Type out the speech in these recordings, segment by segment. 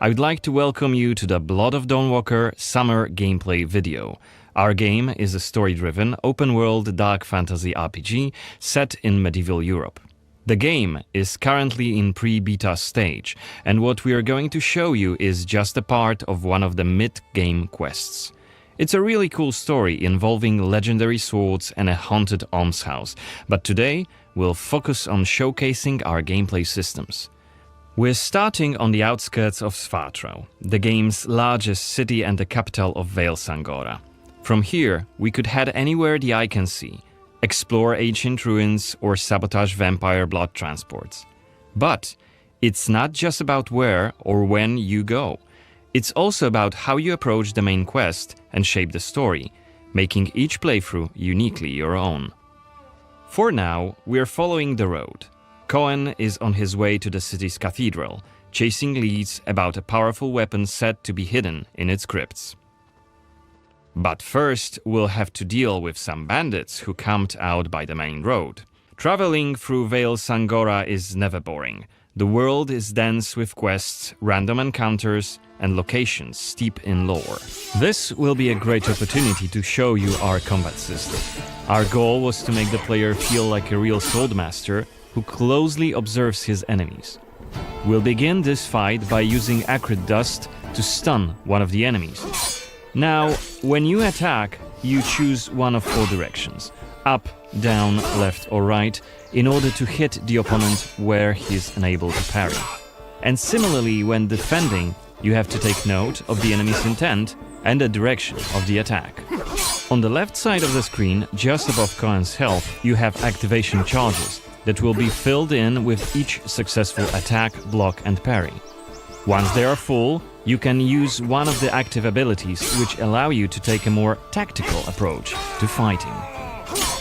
I would like to welcome you to the Blood of Dawnwalker summer gameplay video. Our game is a story-driven, open-world dark fantasy RPG set in medieval Europe. The game is currently in pre-beta stage, and what we are going to show you is just a part of one of the mid-game quests. It's a really cool story involving legendary swords and a haunted almshouse, but today we'll focus on showcasing our gameplay systems. We're starting on the outskirts of Svartrau, the game's largest city and the capital of Vale Sangora. From here, we could head anywhere the eye can see, explore ancient ruins or sabotage vampire blood transports. But it's not just about where or when you go. It's also about how you approach the main quest and shape the story, making each playthrough uniquely your own. For now, we're following the road. Coen is on his way to the city's cathedral, chasing leads about a powerful weapon said to be hidden in its crypts. But first, we'll have to deal with some bandits who camped out by the main road. Traveling through Vale Sangora is never boring. The world is dense with quests, random encounters, and locations steep in lore. This will be a great opportunity to show you our combat system. Our goal was to make the player feel like a real swordmaster who closely observes his enemies. We'll begin this fight by using acrid dust to stun one of the enemies. Now, when you attack, you choose one of four directions: up, down, left or right, in order to hit the opponent where he's unable to parry. And similarly, when defending, you have to take note of the enemy's intent and the direction of the attack. On the left side of the screen, just above Coen's health, you have activation charges that will be filled in with each successful attack, block and parry. Once they are full, you can use one of the active abilities which allow you to take a more tactical approach to fighting.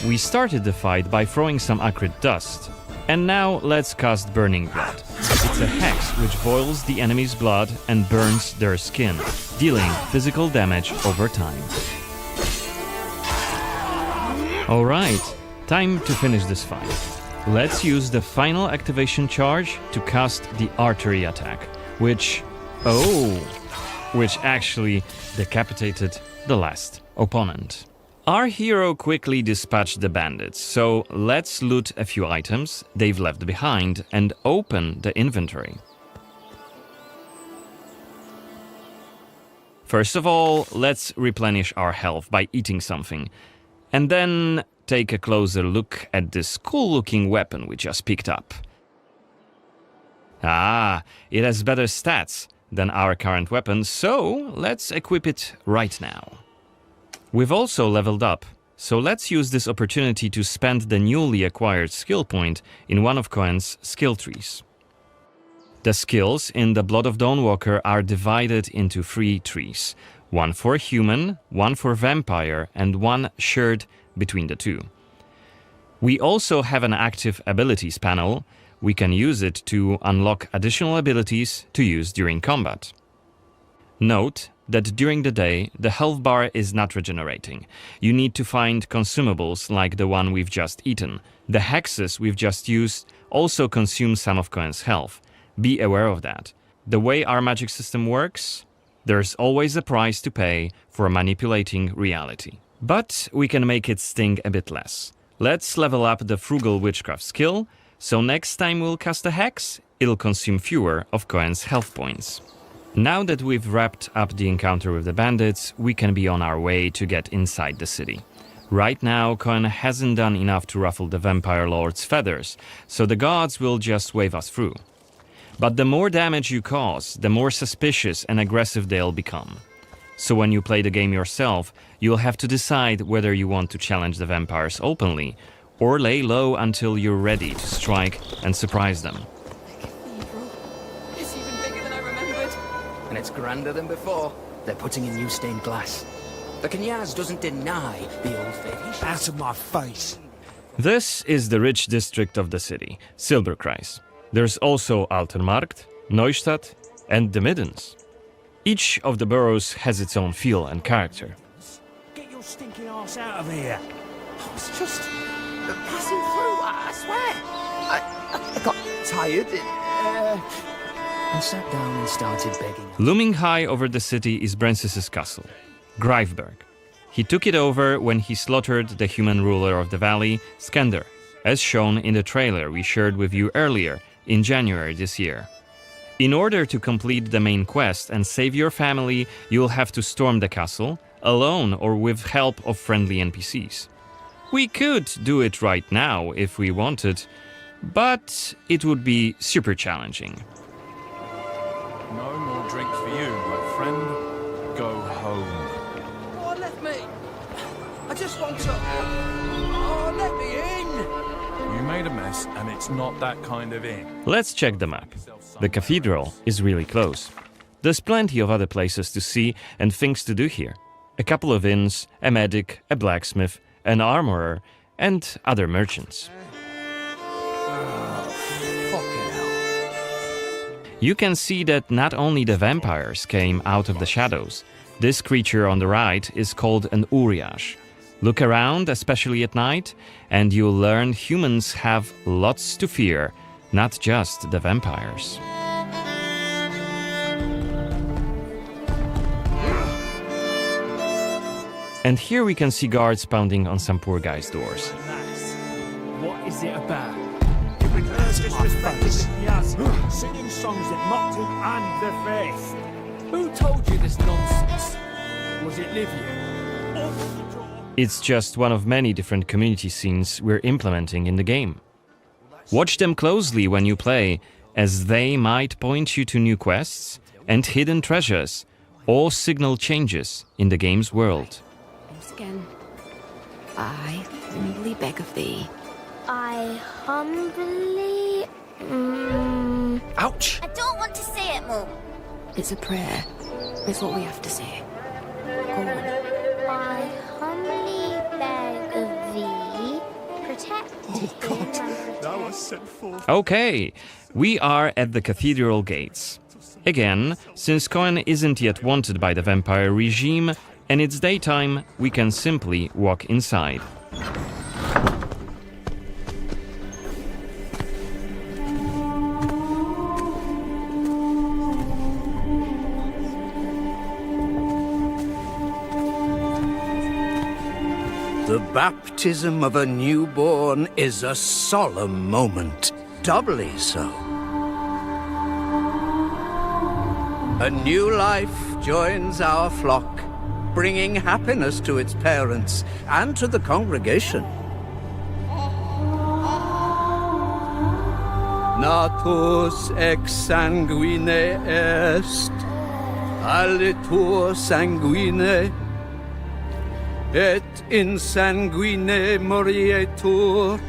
We started the fight by throwing some acrid dust. And now let's cast Burning Blood. It's a hex which boils the enemy's blood and burns their skin, dealing physical damage over time. Alright, time to finish this fight. Let's use the final activation charge to cast the artery attack, which actually decapitated the last opponent. Our hero quickly dispatched the bandits, so let's loot a few items they've left behind and open the inventory. First of all, let's replenish our health by eating something, and then take a closer look at this cool-looking weapon we just picked up. Ah, it has better stats than our current weapon, so let's equip it right now. We've also leveled up, so let's use this opportunity to spend the newly acquired skill point in one of Coen's skill trees. The skills in the Blood of Dawnwalker are divided into 3 trees, one for human, one for vampire, and one shared between the two. We also have an active abilities panel. We can use it to unlock additional abilities to use during combat. Note that during the day, the health bar is not regenerating. You need to find consumables like the one we've just eaten. The hexes we've just used also consume some of Coen's health. Be aware of that. The way our magic system works, there's always a price to pay for manipulating reality. But we can make it sting a bit less. Let's level up the Frugal Witchcraft skill, so next time we'll cast a hex, it'll consume fewer of Coen's health points. Now that we've wrapped up the encounter with the bandits, we can be on our way to get inside the city. Right now, Coen hasn't done enough to ruffle the vampire lord's feathers, so the gods will just wave us through. But the more damage you cause, the more suspicious and aggressive they'll become. So when you play the game yourself, you'll have to decide whether you want to challenge the vampires openly, or lay low until you're ready to strike and surprise them. It's even bigger than I remembered. And it's grander than before. They're putting in new stained glass. The Knyaz doesn't deny the old faith. Out of my face. This is the rich district of the city, Silberkreis. There's also Altermarkt, Neustadt, and the Middens. Each of the boroughs has its own feel and character. Get your stinking ass out of here. I was just passing through, I swear. I got tired. and sat down and started begging. Looming high over the city is Brancis's castle, Greifberg. He took it over when he slaughtered the human ruler of the valley, Skender, as shown in the trailer we shared with you earlier in January this year. In order to complete the main quest and save your family, you'll have to storm the castle, alone or with help of friendly NPCs. We could do it right now if we wanted, but it would be super challenging. No more drink for you, my friend. Go home. Oh, let me. I just want to. Oh, let me in. You made a mess, and it's not that kind of inn. Let's check the map. The cathedral is really close. There's plenty of other places to see and things to do here. A couple of inns, a medic, a blacksmith, an armorer, and other merchants. You can see that not only the vampires came out of the shadows. This creature on the right is called an Uriash. Look around, especially at night, and you'll learn humans have lots to fear, not just the vampires. And here we can see guards pounding on some poor guy's doors. What is it about? You've been disrespecting the Yaz, singing songs that mocked him and the faith. Who told you this nonsense? Was it Livia? It's just one of many different community scenes we're implementing in the game. Watch them closely when you play, as they might point you to new quests and hidden treasures, or signal changes in the game's world. Once again, I humbly beg of thee. I humbly... Ouch! I don't want to say it, Mum. It's a prayer. It's what we have to say. Go on. I humbly beg of thee, protect him and Thou hast sent forth. Okay, we are at the cathedral gates. Again, since Coen isn't yet wanted by the vampire regime, and it's daytime, we can simply walk inside. The baptism of a newborn is a solemn moment, doubly so. A new life joins our flock, bringing happiness to its parents and to the congregation. Natus ex sanguine est, alitur sanguine, et in sanguine morietur.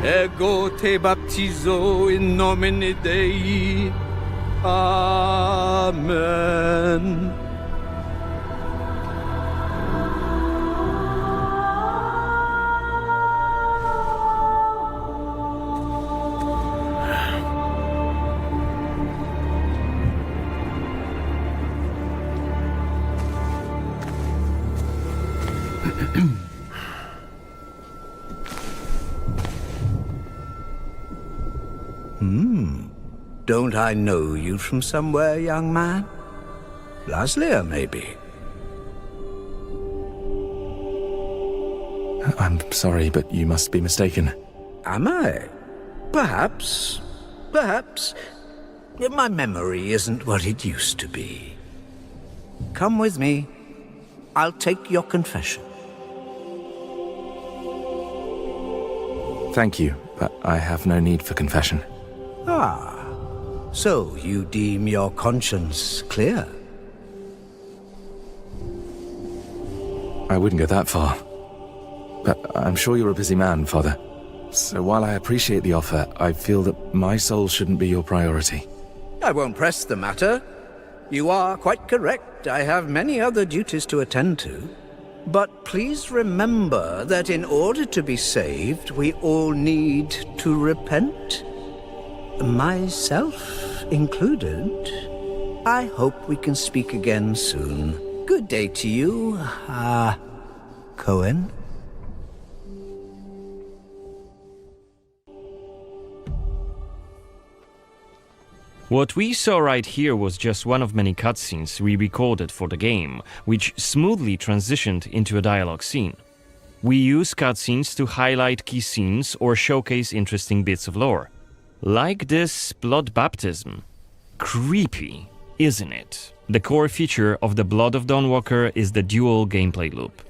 Ego te baptizo in nomine Dei. Amen. Don't I know you from somewhere, young man? Laslia, maybe? I'm sorry, but you must be mistaken. Am I? Perhaps. Perhaps. My memory isn't what it used to be. Come with me. I'll take your confession. Thank you, but I have no need for confession. Ah. So you deem your conscience clear? I wouldn't go that far. But I'm sure you're a busy man, Father. So while I appreciate the offer, I feel that my soul shouldn't be your priority. I won't press the matter. You are quite correct. I have many other duties to attend to. But please remember that in order to be saved, we all need to repent. Myself included. I hope we can speak again soon. Good day to you, Coen. What we saw right here was just one of many cutscenes we recorded for the game, which smoothly transitioned into a dialogue scene. We use cutscenes to highlight key scenes or showcase interesting bits of lore. Like this blood baptism. Creepy, isn't it? The core feature of the Blood of Dawnwalker is the dual gameplay loop.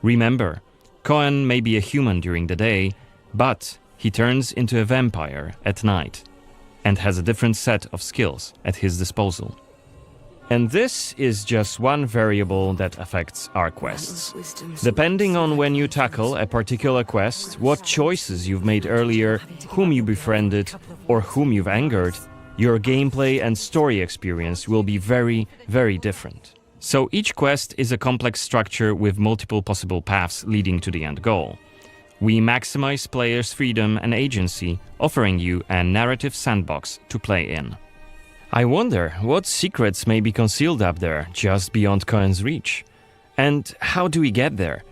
Remember, Coen may be a human during the day, but he turns into a vampire at night and has a different set of skills at his disposal. And this is just one variable that affects our quests. Depending on when you tackle a particular quest, what choices you've made earlier, whom you befriended, or whom you've angered, your gameplay and story experience will be very, very different. So each quest is a complex structure with multiple possible paths leading to the end goal. We maximize players' freedom and agency, offering you a narrative sandbox to play in. I wonder what secrets may be concealed up there, just beyond Coen's reach. And how do we get there?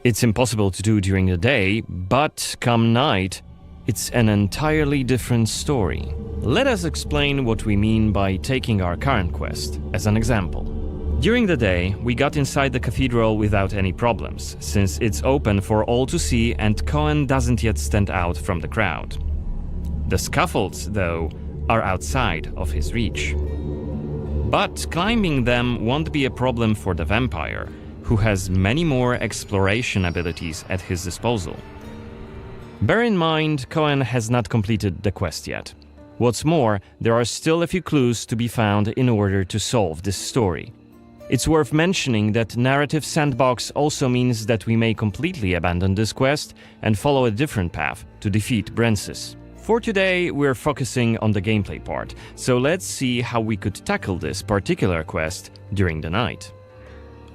It's impossible to do during the day, but come night, it's an entirely different story. Let us explain what we mean by taking our current quest as an example. During the day, we got inside the cathedral without any problems, since it's open for all to see and Coen doesn't yet stand out from the crowd. The scaffolds, though, are outside of his reach. But climbing them won't be a problem for the vampire, who has many more exploration abilities at his disposal. Bear in mind, Coen has not completed the quest yet. What's more, there are still a few clues to be found in order to solve this story. It's worth mentioning that narrative sandbox also means that we may completely abandon this quest and follow a different path to defeat Brensis. For today, we're focusing on the gameplay part, so let's see how we could tackle this particular quest during the night.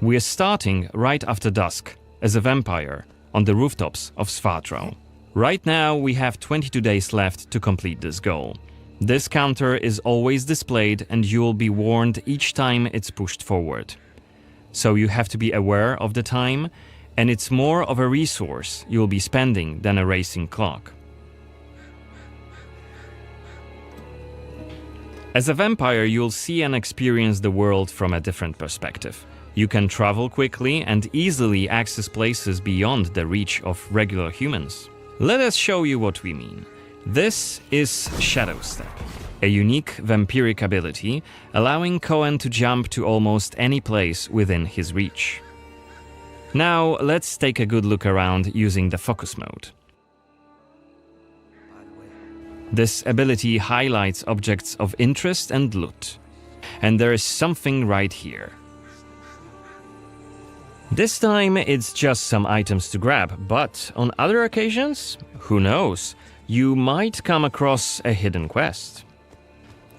We're starting right after dusk, as a vampire, on the rooftops of Svatro. Right now, we have 22 days left to complete this goal. This counter is always displayed and you'll be warned each time it's pushed forward. So you have to be aware of the time, and it's more of a resource you'll be spending than a racing clock. As a vampire, you'll see and experience the world from a different perspective. You can travel quickly and easily access places beyond the reach of regular humans. Let us show you what we mean. This is Shadow Step, a unique vampiric ability allowing Coen to jump to almost any place within his reach. Now let's take a good look around using the focus mode. This ability highlights objects of interest and loot. And there is something right here. This time it's just some items to grab, but on other occasions, who knows, you might come across a hidden quest.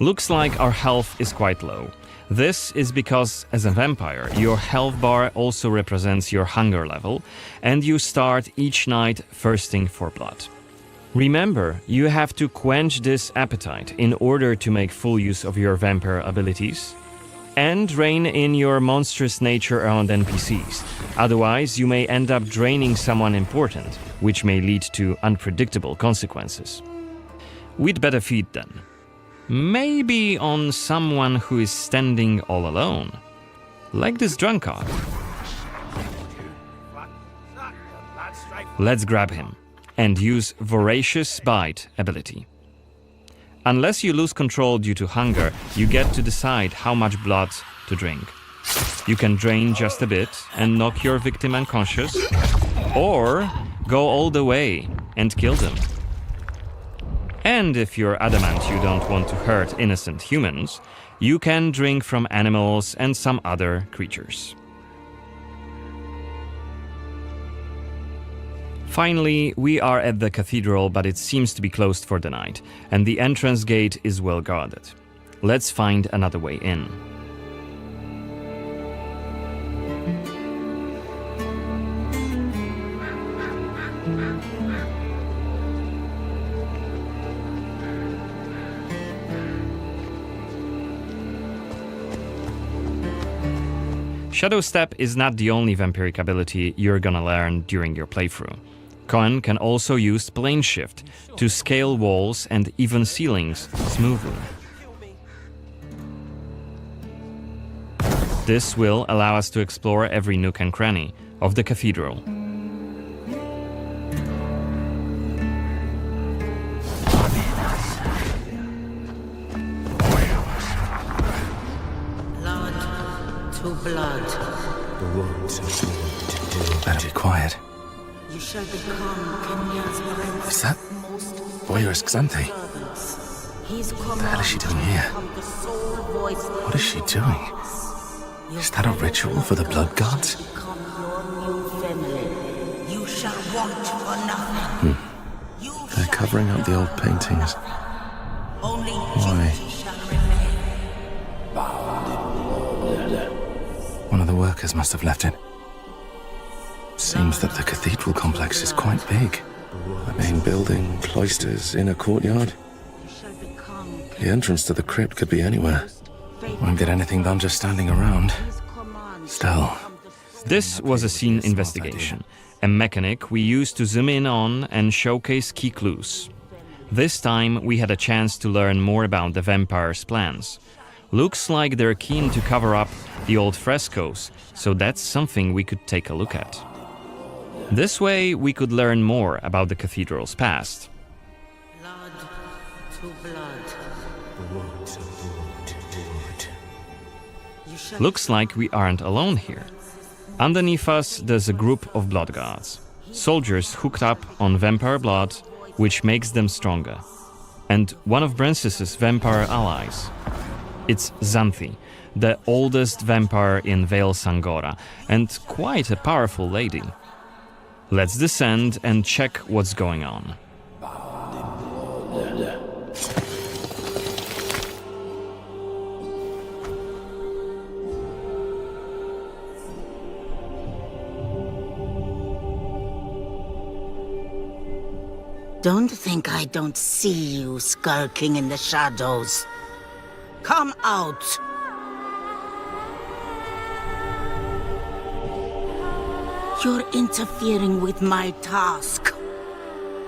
Looks like our health is quite low. This is because, as a vampire, your health bar also represents your hunger level, and you start each night thirsting for blood. Remember, you have to quench this appetite in order to make full use of your vampire abilities, and rein in your monstrous nature around NPCs. Otherwise, you may end up draining someone important, which may lead to unpredictable consequences. We'd better feed then. Maybe on someone who is standing all alone. Like this drunkard. Let's grab him and use Voracious Bite ability. Unless you lose control due to hunger, you get to decide how much blood to drink. You can drain just a bit and knock your victim unconscious, or go all the way and kill them. And if you're adamant you don't want to hurt innocent humans, you can drink from animals and some other creatures. Finally, we are at the cathedral, but it seems to be closed for the night, and the entrance gate is well guarded. Let's find another way in. Shadow Step is not the only vampiric ability you're gonna learn during your playthrough. Coen can also use Plane Shift to scale walls and even ceilings smoothly. This will allow us to explore every nook and cranny of the cathedral. Blood to blood. Better be quiet. You shall become Kenya's prince. Is that Voyeurs Xanthi? What the hell is she doing here? What is she doing? Is that a ritual for the blood gods? You shall want for nothing. They're covering up the old paintings. Only Why? duty shall remain. One of the workers must have left it. Seems that the cathedral complex is quite big. The main building, cloisters, inner courtyard. The entrance to the crypt could be anywhere. Won't get anything done just standing around. Still. This was a scene investigation, a mechanic we used to zoom in on and showcase key clues. This time we had a chance to learn more about the vampire's plans. Looks like they're keen to cover up the old frescoes, so that's something we could take a look at. This way we could learn more about the cathedral's past. Blood to blood. Looks like we aren't alone here. Underneath us there's a group of blood guards, soldiers hooked up on vampire blood, which makes them stronger. And one of Brances's vampire allies. It's Xanthi, the oldest vampire in Vale Sangora, and quite a powerful lady. Let's descend and check what's going on. Don't think I don't see you skulking in the shadows. Come out! You're interfering with my task.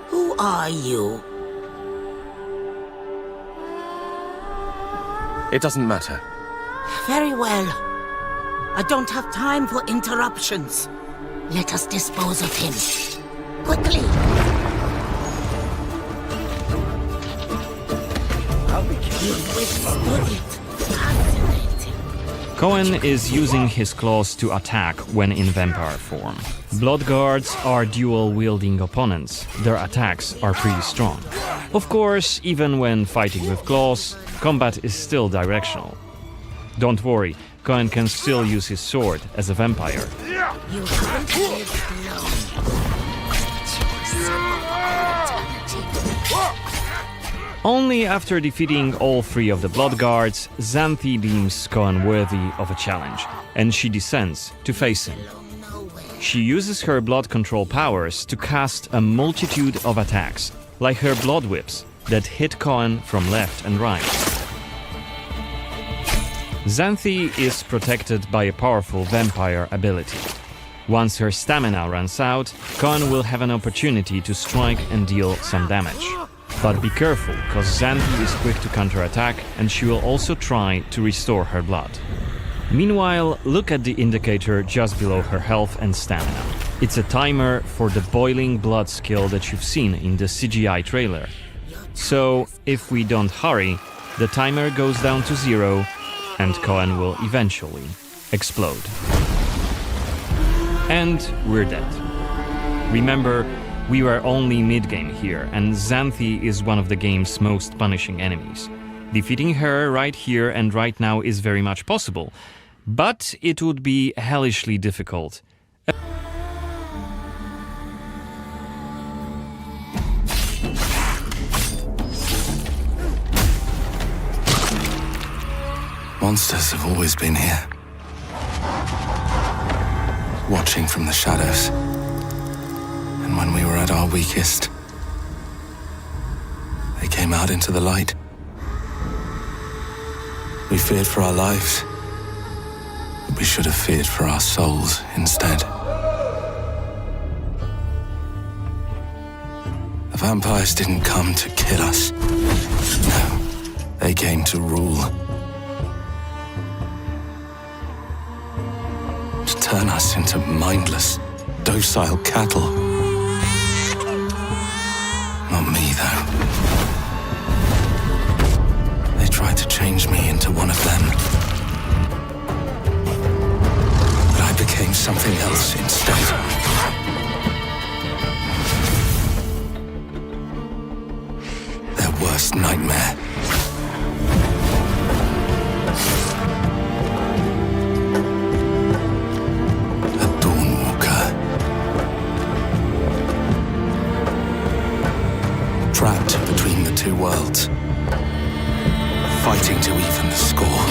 Who are you? It doesn't matter. Very well. I don't have time for interruptions. Let us dispose of him. Quickly! You've withstood it. Fascinating. Coen is using his claws to attack when in vampire form. Blood guards are dual-wielding opponents. Their attacks are pretty strong. Of course, even when fighting with claws, combat is still directional. Don't worry, Coen can still use his sword as a vampire. You haven't lived long. Only after defeating all three of the blood guards, Xanthi deems Coen worthy of a challenge, and she descends to face him. She uses her blood control powers to cast a multitude of attacks, like her blood whips, that hit Coen from left and right. Xanthi is protected by a powerful vampire ability. Once her stamina runs out, Coen will have an opportunity to strike and deal some damage. But be careful, cause Xanthi is quick to counterattack and she will also try to restore her blood. Meanwhile, look at the indicator just below her health and stamina. It's a timer for the boiling blood skill that you've seen in the CGI trailer. So, if we don't hurry, the timer goes down to 0 and Coen will eventually explode. And we're dead. Remember, we were only mid-game here, and Xanthi is one of the game's most punishing enemies. Defeating her right here and right now is very much possible, but it would be hellishly difficult. Monsters have always been here. Watching from the shadows. And when we were at our weakest, they came out into the light. We feared for our lives, but we should have feared for our souls instead. The vampires didn't come to kill us. No, they came to rule. turn us into mindless, docile cattle. Not me, though. They tried to change me into one of them. But I became something else instead. Their worst nightmare. A Dawnwalker. Trapped between the two worlds. Fighting to even the score.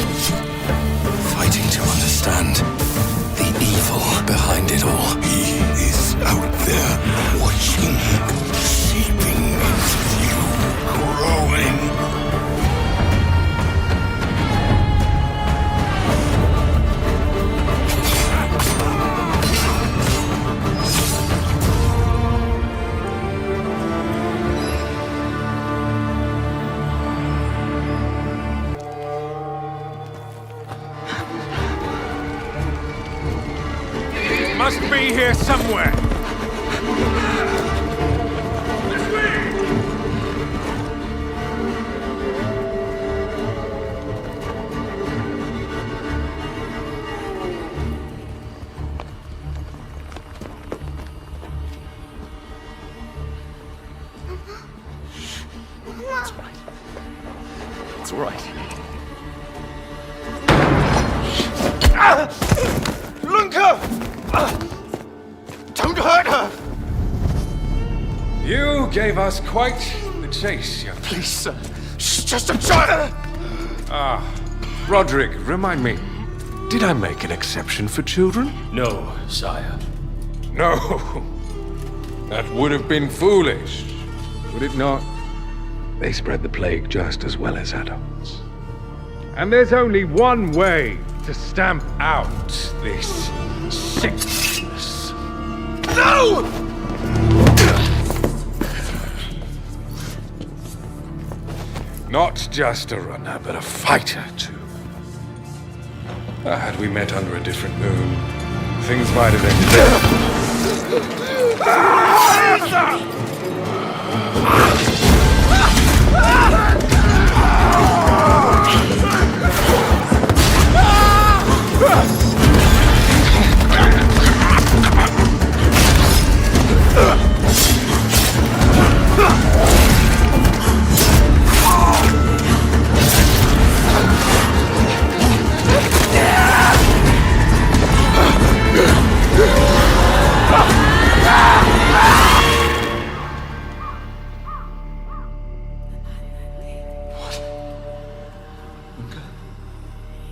Fighting to understand the evil behind it all. He is out there, watching, seeping into you, growing. Must be here somewhere. It's all right. Lunka! Don't hurt her! You gave us quite the chase, young. Please, sir. She's just a child! Roderick, remind me, did I make an exception for children? No, sire. No. That would have been foolish, would it not? They spread the plague just as well as adults. And there's only one way to stamp out this sickness. No! Not just a runner, but a fighter, too. Had we met under a different moon, things might have ended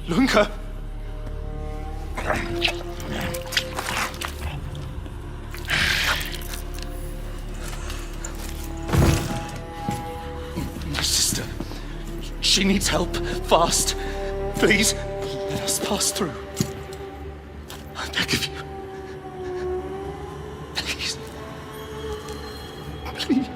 Lunka! My sister. She needs help. Fast. Please, let us pass through. I beg of you. Please. Please.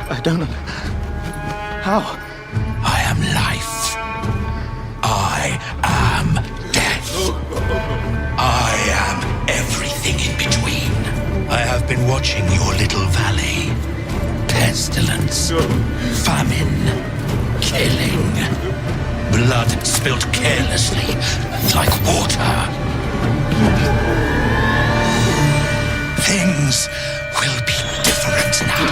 I don't know. How? I am life. I am death. I am everything in between. I have been watching your little valley. Pestilence, famine, killing. Blood spilled carelessly, like water. Things will be different now.